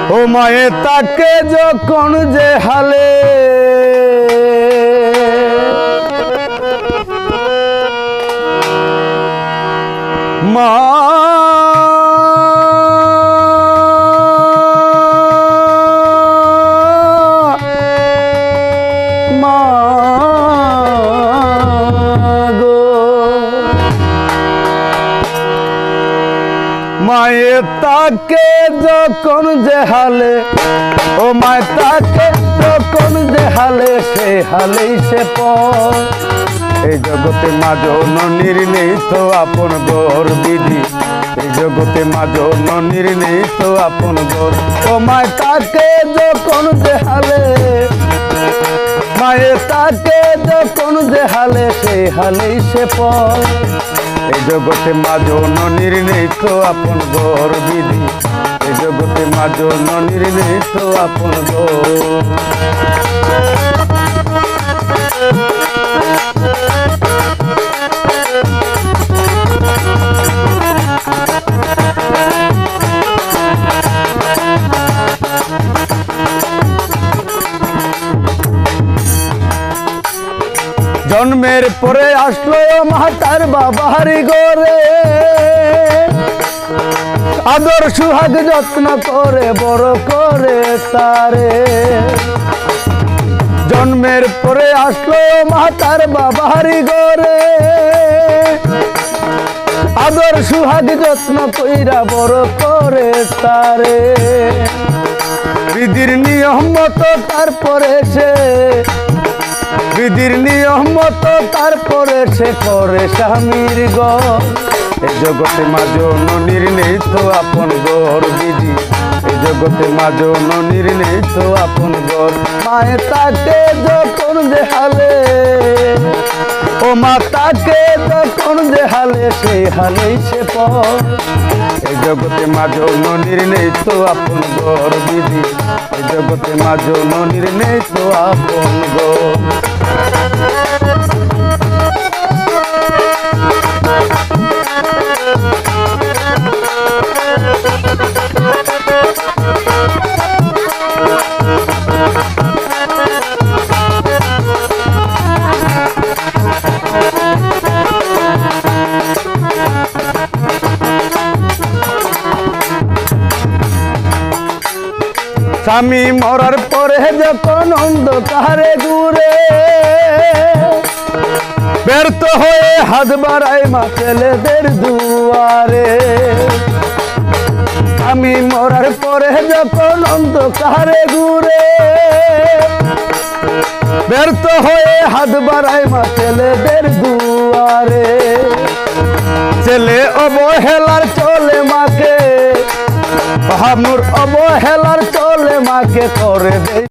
ও মায়ে তাকে যখন যে হালে মা মায়ে তাকে যখন যে হালে ও মায়ে তাকে যখন যে হালে সে হালেই সে পর এই জগতে মা জননীর নেই তো আপন গর বিধি এই জগতে মা জননীর নেই তো আপন গর ও মায়ে তাকে যখন যে হালে মায়ে তাকে যখন যে হালে সে হালেই সে পর এই জগতে মা জননীর নেই তো আপন গর বিধি এই জগতে মা জননীর নেই তো আপন গর জন্মের পরে আসলো মা তার বাবারি গরে আদর সুহাগ যত্ন করে বড় করে তারে জন্মের পরে আসলো মা তার বাবারি গরে আদর সুহাগ যত্ন কইরা বড় করে তারে বিধির নিয়ম মতো তারপরে সে বিধির নিয়ম মতো তারপরে সে করে স্বামীর গর এই জগতে মা জননীর নেই তো আপন গর বিধি এই জগতে মা জননীর নেই তো আপন গর মায়ে তাকে যখন যে হালে ও মা তাকে যখন যে হালে সেই হালেই সে পর এই জগতে মা জননীর নেই তো আপন গর বিধি এই জগতে মা জননীর নেই তো আপন গর স্বামী মরার পরে যখন অন্ধকারে ঘুরে ব্যর্থ হয়ে হাত বাড়ায় মা ছেলেদের দুয়ারে স্বামী মরার পরে যখন অন্ধকারে ঘুরে ব্যর্থ হয়ে হাত বাড়ায় মা ছেলেদের দুয়ারে ছেলে অবহেলার চলে মাকে বাহানুর অবহেলার চলে মাকে করে দেয়